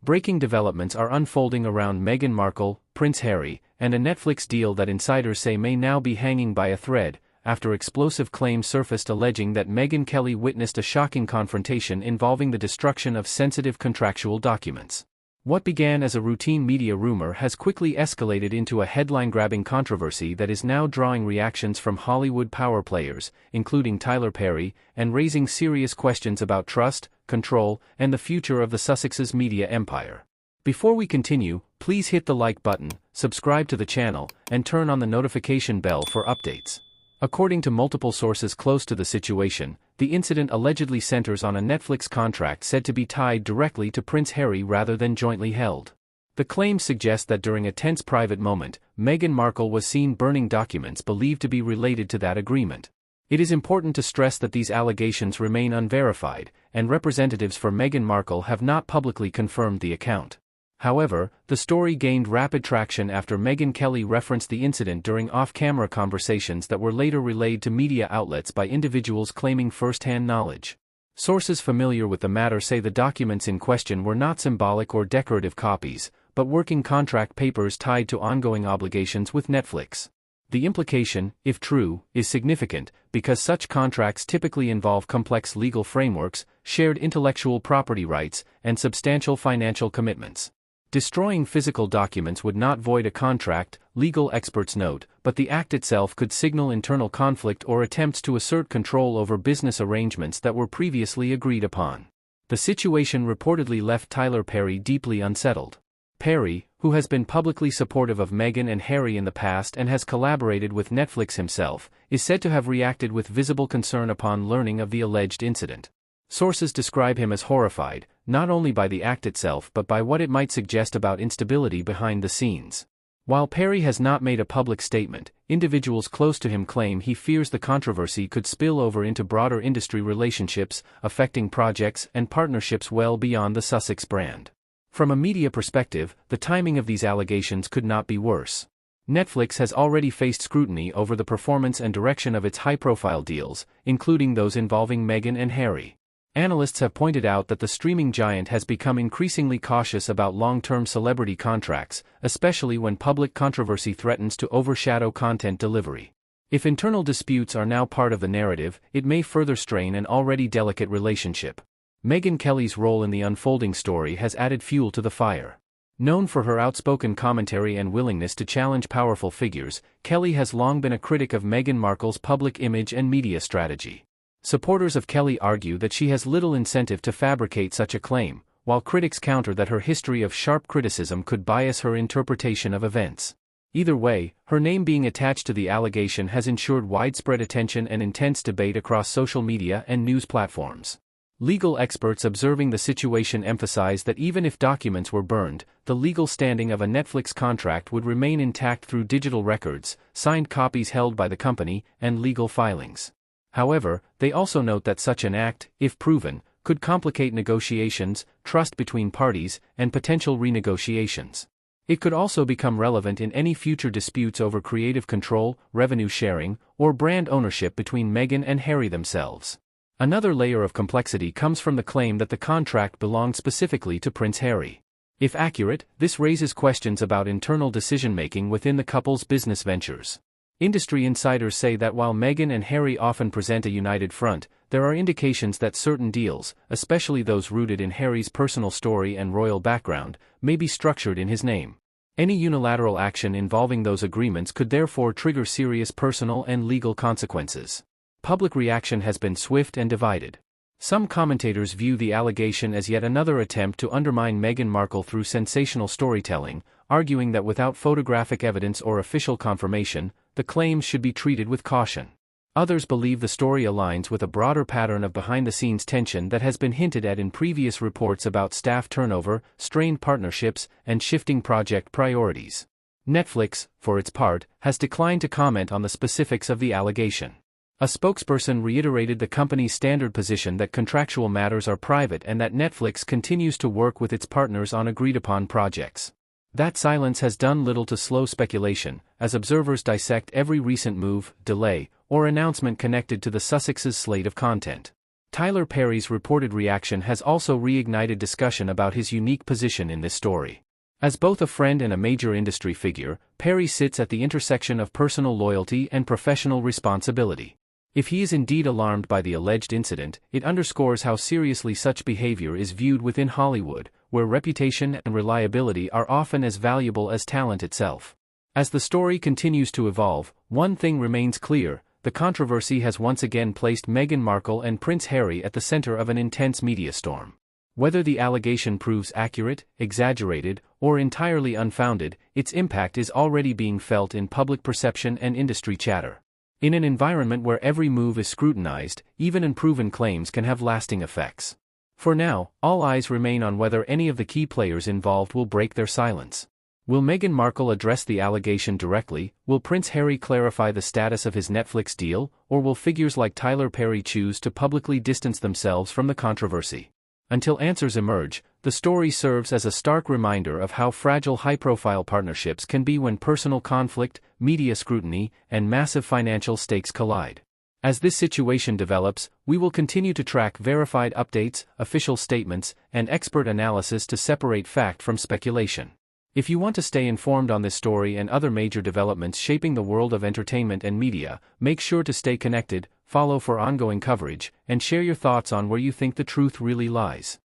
Breaking developments are unfolding around Meghan Markle, Prince Harry, and a Netflix deal that insiders say may now be hanging by a thread, after explosive claims surfaced alleging that Megyn Kelly witnessed a shocking confrontation involving the destruction of sensitive contractual documents. What began as a routine media rumor has quickly escalated into a headline-grabbing controversy that is now drawing reactions from Hollywood power players, including Tyler Perry, and raising serious questions about trust, control, and the future of the Sussexes' media empire. Before we continue, please hit the like button, subscribe to the channel, and turn on the notification bell for updates. According to multiple sources close to the situation, the incident allegedly centers on a Netflix contract said to be tied directly to Prince Harry rather than jointly held. The claims suggest that during a tense private moment, Meghan Markle was seen burning documents believed to be related to that agreement. It is important to stress that these allegations remain unverified, and representatives for Meghan Markle have not publicly confirmed the account. However, the story gained rapid traction after Megyn Kelly referenced the incident during off-camera conversations that were later relayed to media outlets by individuals claiming first-hand knowledge. Sources familiar with the matter say the documents in question were not symbolic or decorative copies, but working contract papers tied to ongoing obligations with Netflix. The implication, if true, is significant, because such contracts typically involve complex legal frameworks, shared intellectual property rights, and substantial financial commitments. Destroying physical documents would not void a contract, legal experts note, but the act itself could signal internal conflict or attempts to assert control over business arrangements that were previously agreed upon. The situation reportedly left Tyler Perry deeply unsettled. Perry, who has been publicly supportive of Meghan and Harry in the past and has collaborated with Netflix himself, is said to have reacted with visible concern upon learning of the alleged incident. Sources describe him as horrified, not only by the act itself but by what it might suggest about instability behind the scenes. While Perry has not made a public statement, individuals close to him claim he fears the controversy could spill over into broader industry relationships, affecting projects and partnerships well beyond the Sussex brand. From a media perspective, the timing of these allegations could not be worse. Netflix has already faced scrutiny over the performance and direction of its high-profile deals, including those involving Meghan and Harry. Analysts have pointed out that the streaming giant has become increasingly cautious about long-term celebrity contracts, especially when public controversy threatens to overshadow content delivery. If internal disputes are now part of the narrative, it may further strain an already delicate relationship. Megyn Kelly's role in the unfolding story has added fuel to the fire. Known for her outspoken commentary and willingness to challenge powerful figures, Kelly has long been a critic of Meghan Markle's public image and media strategy. Supporters of Kelly argue that she has little incentive to fabricate such a claim, while critics counter that her history of sharp criticism could bias her interpretation of events. Either way, her name being attached to the allegation has ensured widespread attention and intense debate across social media and news platforms. Legal experts observing the situation emphasize that even if documents were burned, the legal standing of a Netflix contract would remain intact through digital records, signed copies held by the company, and legal filings. However, they also note that such an act, if proven, could complicate negotiations, trust between parties, and potential renegotiations. It could also become relevant in any future disputes over creative control, revenue sharing, or brand ownership between Meghan and Harry themselves. Another layer of complexity comes from the claim that the contract belonged specifically to Prince Harry. If accurate, this raises questions about internal decision-making within the couple's business ventures. Industry insiders say that while Meghan and Harry often present a united front, there are indications that certain deals, especially those rooted in Harry's personal story and royal background, may be structured in his name. Any unilateral action involving those agreements could therefore trigger serious personal and legal consequences. Public reaction has been swift and divided. Some commentators view the allegation as yet another attempt to undermine Meghan Markle through sensational storytelling, arguing that without photographic evidence or official confirmation, the claims should be treated with caution. Others believe the story aligns with a broader pattern of behind-the-scenes tension that has been hinted at in previous reports about staff turnover, strained partnerships, and shifting project priorities. Netflix, for its part, has declined to comment on the specifics of the allegation. A spokesperson reiterated the company's standard position that contractual matters are private and that Netflix continues to work with its partners on agreed-upon projects. That silence has done little to slow speculation, as observers dissect every recent move, delay, or announcement connected to the Sussexes' slate of content. Tyler Perry's reported reaction has also reignited discussion about his unique position in this story. As both a friend and a major industry figure, Perry sits at the intersection of personal loyalty and professional responsibility. If he is indeed alarmed by the alleged incident, it underscores how seriously such behavior is viewed within Hollywood, where reputation and reliability are often as valuable as talent itself. As the story continues to evolve, one thing remains clear: the controversy has once again placed Meghan Markle and Prince Harry at the center of an intense media storm. Whether the allegation proves accurate, exaggerated, or entirely unfounded, its impact is already being felt in public perception and industry chatter. In an environment where every move is scrutinized, even unproven claims can have lasting effects. For now, all eyes remain on whether any of the key players involved will break their silence. Will Meghan Markle address the allegation directly? Will Prince Harry clarify the status of his Netflix deal? Or will figures like Tyler Perry choose to publicly distance themselves from the controversy? Until answers emerge, the story serves as a stark reminder of how fragile high-profile partnerships can be when personal conflict, media scrutiny, and massive financial stakes collide. As this situation develops, we will continue to track verified updates, official statements, and expert analysis to separate fact from speculation. If you want to stay informed on this story and other major developments shaping the world of entertainment and media, make sure to stay connected, follow for ongoing coverage, and share your thoughts on where you think the truth really lies.